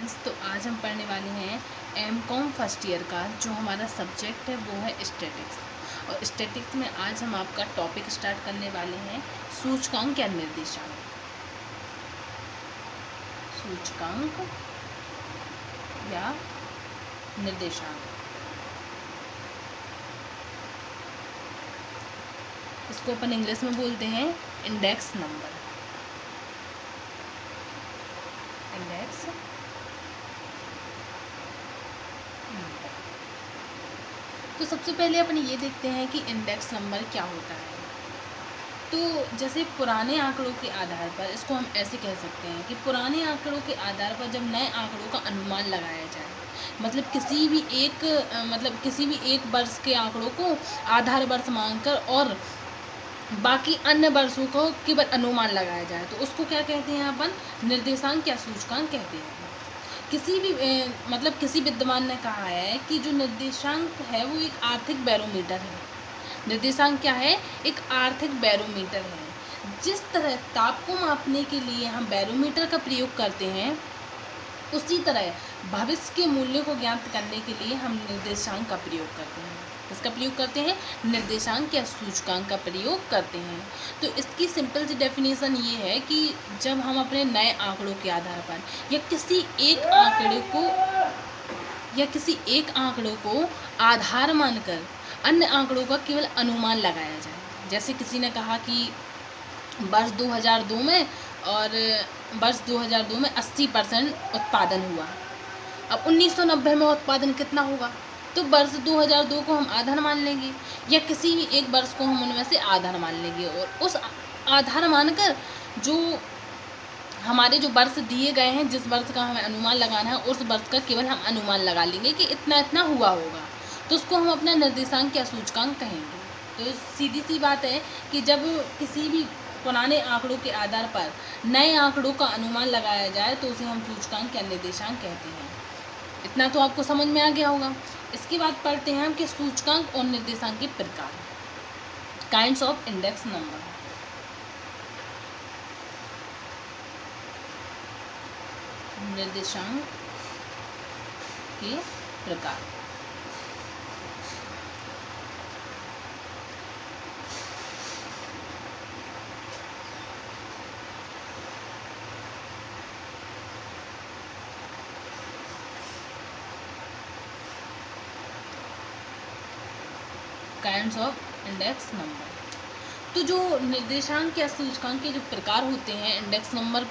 Students, तो आज हम पढ़ने वाले हैं एमकॉम फर्स्ट ईयर का जो हमारा सब्जेक्ट है वो है स्टैटिक्स। और स्टैटिक्स में आज हम आपका टॉपिक स्टार्ट करने वाले हैं सूचकांक या निर्देशांक। सूचकांक या निर्देशांक, इसको अपन इंग्लिश में बोलते हैं इंडेक्स नंबर। Index number. तो सबसे पहले अपन ये देखते हैं कि इंडेक्स नंबर क्या होता है। तो जैसे पुराने आंकड़ों के आधार पर इसको हम ऐसे कह सकते हैं कि पुराने आंकड़ों के आधार पर जब नए आंकड़ों का अनुमान लगाया जाए, मतलब किसी भी एक वर्ष के आंकड़ों को आधार वर्ष मानकर और बाकी अन्य वर्षों को केवल अनुमान लगाया जाए, तो उसको क्या कहते हैं अपन? निर्देशांक या सूचकांक कहते हैं। किसी विद्वान ने कहा है कि जो निर्देशांक है वो एक आर्थिक बैरोमीटर है। निर्देशांक क्या है? एक आर्थिक बैरोमीटर है। जिस तरह ताप को मापने के लिए हम बैरोमीटर का प्रयोग करते हैं, उसी तरह भविष्य के मूल्य को ज्ञात करने के लिए हम निर्देशांक का प्रयोग करते हैं। किसका प्रयोग करते हैं? निर्देशांक या सूचकांक का प्रयोग करते हैं। तो इसकी सिंपल सी डेफिनेशन ये है कि जब हम अपने नए आंकड़ों के आधार पर या किसी एक आंकड़ों को आधार मानकर अन्य आंकड़ों का केवल अनुमान लगाया जाए। जैसे किसी ने कहा कि वर्ष 2002 में 80% उत्पादन हुआ। अब 1990 में उत्पादन कितना होगा? तो वर्ष 2002 को हम आधार मान लेंगे या किसी भी एक वर्ष को हम उनमें से आधार मान लेंगे, और उस आधार मानकर जो हमारे जो वर्ष दिए गए हैं, जिस वर्ष का हमें अनुमान लगाना है, उस वर्ष का केवल हम अनुमान लगा लेंगे कि इतना इतना हुआ होगा, तो उसको हम अपना निर्देशांक या सूचकांक कहेंगे। तो सीधी सी बात है कि जब किसी भी पुराने आंकड़ों के आधार पर नए आंकड़ों का अनुमान लगाया जाए तो उसे हम सूचकांक या निर्देशांक कहते हैं। इतना तो आपको समझ में आ गया होगा। इसके बाद पढ़ते हैं हम कि सूचकांक और निर्देशांक के प्रकार, काइंड्स ऑफ इंडेक्स नंबर। निर्देशांक के प्रकार। Kinds of index number. तो जो निर्देशांक या सूचकांक के जो प्रकार होते हैं इंडेक्स नंबर,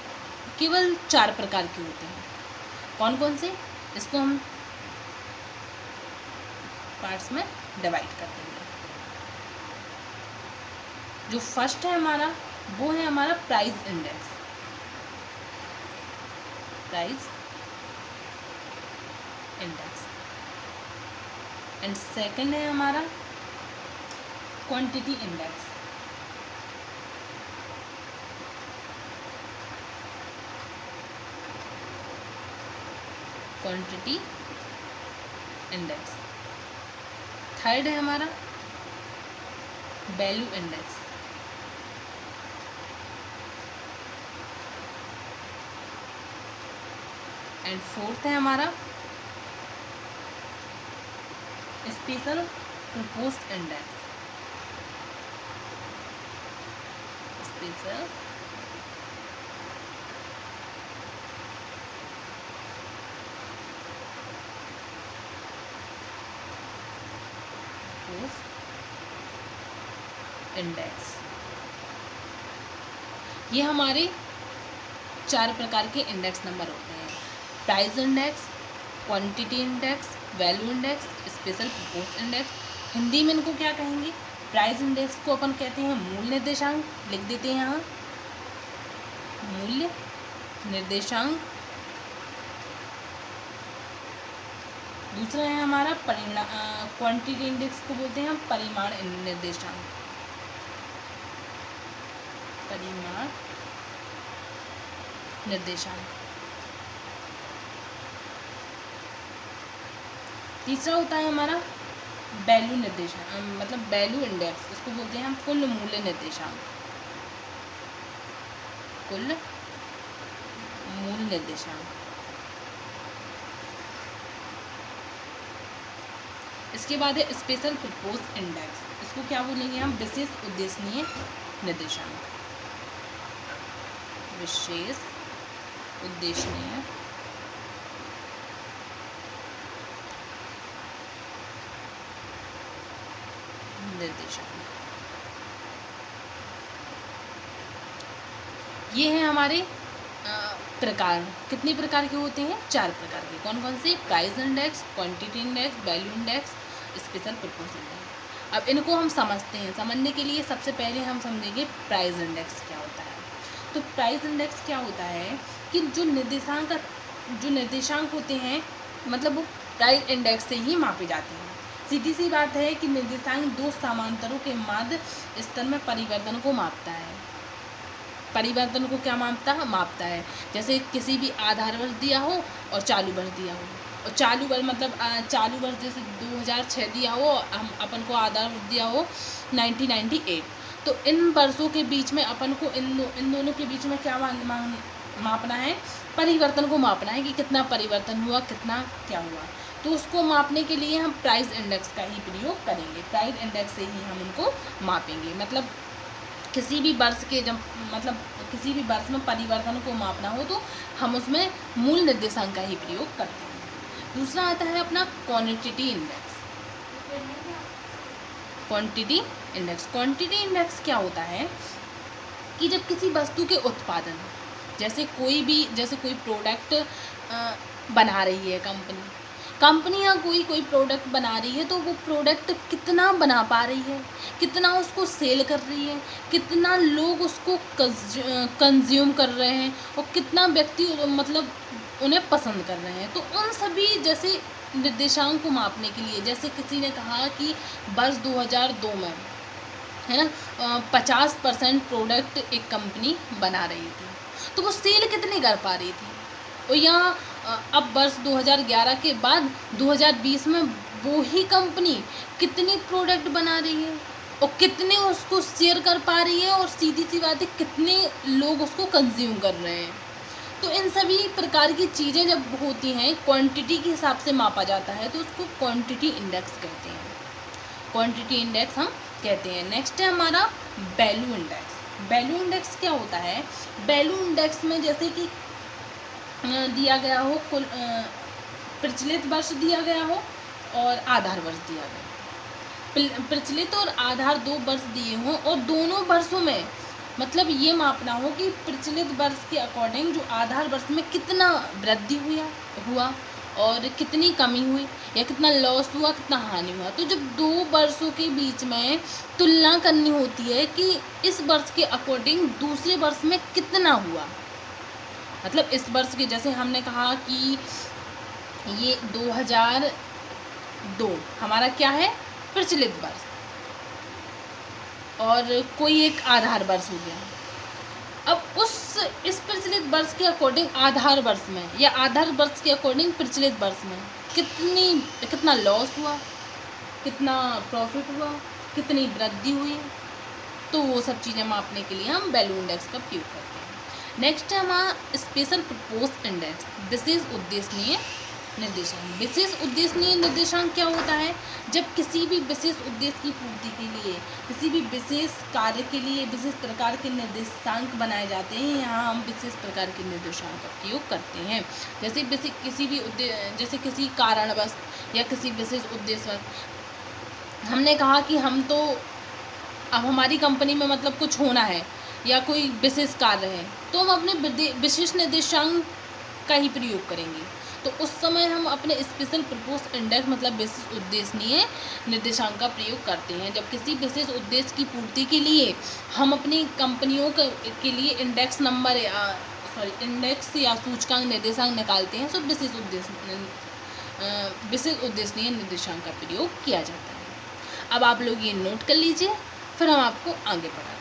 केवल 4 प्रकार के होते हैं। कौन कौन से? इसको हम पार्ट्स में डिवाइड कर देंगे। जो फर्स्ट है हमारा, वो है हमारा price index. Price index. And second है हमारा quantity index. Quantity index. Third है हमारा वैल्यू इंडेक्स। एंड फोर्थ है हमारा special proposed index. Special index. ये हमारे 4 प्रकार के इंडेक्स नंबर होते हैं। Price index, quantity index, value index, special proposed index. Hindi में इनको क्या कहेंगे? प्राइस इंडेक्स को अपन कहते हैं मूल निर्देशांक, लिख देते हैं यहाँ मूल्य निर्देशांक। दूसरा है हमारा क्वांटिटी इंडेक्स को बोलते हैं हम परिमाण निर्देशांक। परिमाण निर्देशांक। तीसरा होता है हमारा वैल्यू निर्देशांक, वैल्यू इंडेक्स। इसको बोलते हैं हम कुल मूल्य निर्देशांक। कुल मूल निर्देशांक। इसके बाद है स्पेशल प्रपोज इंडेक्स, इसको क्या बोलेंगे हम, विशेष उद्देश्यनीय निर्देशांक, विशेष उद्देश्यनीय निर्देशांक। ये हैं हमारे प्रकार। कितने प्रकार के होते हैं, 4 प्रकार के। कौन कौन से, price index, quantity index, value index, special propose index. अब इनको हम समझते हैं। समझने के लिए सबसे पहले हम समझेंगे प्राइस इंडेक्स क्या होता है। तो प्राइस इंडेक्स क्या होता है कि जो निर्देशांक होते हैं मतलब वो प्राइस इंडेक्स से ही मापे जाते हैं। सीधी सी बात है कि निर्देशांक 2 समांतरों के मध्य स्तर में परिवर्तन को मापता है। परिवर्तन को क्या मापता है, जैसे किसी भी आधार वर्ष दिया हो और चालू वर्ष दिया हो, और चालू वर्ष मतलब चालू वर्ष जैसे 2006 दिया हो, हम अपन को आधार वर्ष दिया हो 1998, तो इन वर्षों के बीच में अपन को इन दोनों के बीच में क्या मापना है, परिवर्तन को मापना है कि कितना परिवर्तन हुआ, कितना क्या हुआ। तो उसको मापने के लिए हम प्राइस इंडेक्स का ही प्रयोग करेंगे। प्राइस इंडेक्स से ही हम उनको मापेंगे। मतलब किसी भी वर्ष के किसी भी वर्ष में परिवर्तन को मापना हो तो हम उसमें मूल निर्देशांक का ही प्रयोग करते हैं। दूसरा आता है अपना क्वांटिटी इंडेक्स। क्वांटिटी इंडेक्स क्या होता है कि जब किसी वस्तु के उत्पादन, जैसे कोई प्रोडक्ट बना रही है कंपनी या कोई प्रोडक्ट बना रही है, तो वो प्रोडक्ट कितना बना पा रही है, कितना उसको सेल कर रही है, कितना लोग उसको कंज्यूम कर रहे हैं और कितना व्यक्ति मतलब उन्हें पसंद कर रहे हैं। तो उन सभी जैसे निर्देशांक को मापने के लिए, जैसे किसी ने कहा कि वर्ष 2002 में है ना 50% प्रोडक्ट एक कंपनी बना रही थी, तो वो सेल कितनी कर पा रही थी। और यहाँ अब वर्ष 2011 के बाद 2020 में वो ही कंपनी कितनी प्रोडक्ट बना रही है और कितने उसको शेयर कर पा रही है, और सीधी सी बात है कितने लोग उसको कंज्यूम कर रहे हैं। तो इन सभी प्रकार की चीज़ें जब होती हैं क्वांटिटी के हिसाब से मापा जाता है, तो उसको क्वांटिटी इंडेक्स कहते हैं। क्वांटिटी इंडेक्स हम कहते हैं। नेक्स्ट है हमारा वैल्यू इंडेक्स। वैल्यू इंडेक्स क्या होता है, वैल्यू इंडेक्स में जैसे कि दिया गया हो कुल प्रचलित वर्ष दिया गया हो और आधार वर्ष दिया गया, प्रचलित और आधार 2 वर्ष दिए हों और दोनों वर्षों में मतलब ये मापना हो कि प्रचलित वर्ष के अकॉर्डिंग जो आधार वर्ष में कितना वृद्धि हुआ और कितनी कमी हुई या कितना लॉस हुआ, कितना हानि हुआ। तो जब 2 वर्षों के बीच में तुलना करनी होती है कि इस वर्ष के अकॉर्डिंग दूसरे वर्ष में कितना हुआ, मतलब इस वर्ष के, जैसे हमने कहा कि ये 2002 हमारा क्या है, प्रचलित वर्ष, और कोई एक आधार वर्ष हो गया। अब इस प्रचलित वर्ष के अकॉर्डिंग आधार वर्ष में या आधार वर्ष के अकॉर्डिंग प्रचलित वर्ष में कितना लॉस हुआ, कितना प्रॉफिट हुआ, कितनी वृद्धि हुई, तो वो सब चीज़ें मापने के लिए हम वैल्यू इंडेक्स का प्रयोग करते हैं। नेक्स्ट है हमारा स्पेशल प्रपोज इंडेक्स, विशेष उद्देश्यनीय निर्देशांक। विशेष उद्देश्यनीय निर्देशांक क्या होता है, जब किसी भी विशेष उद्देश्य की पूर्ति के लिए, किसी भी विशेष कार्य के लिए विशेष प्रकार के निर्देशांक बनाए जाते हैं, यहाँ हम विशेष प्रकार के निर्देशांक का प्रयोग करते हैं। जैसे किसी कारणवश या किसी विशेष उद्देश्य, हमने कहा कि अब हमारी कंपनी में मतलब कुछ होना है या कोई विशेष कार्य है, तो हम अपने विशेष निर्देशांक का ही प्रयोग करेंगे। तो उस समय हम अपने स्पेशल प्रपोज इंडेक्स मतलब विशेष उद्देश्यनीय निर्देशांक का प्रयोग करते हैं। जब किसी विशेष उद्देश्य की पूर्ति के लिए हम अपनी कंपनियों के लिए इंडेक्स या सूचकांक निर्देशांक निकालते हैं, तो विशेष उद्देश्यनीय निर्देशांक का प्रयोग किया जाता है। अब आप लोग ये नोट कर लीजिए, फिर हम आपको आगे बढ़ाएंगे।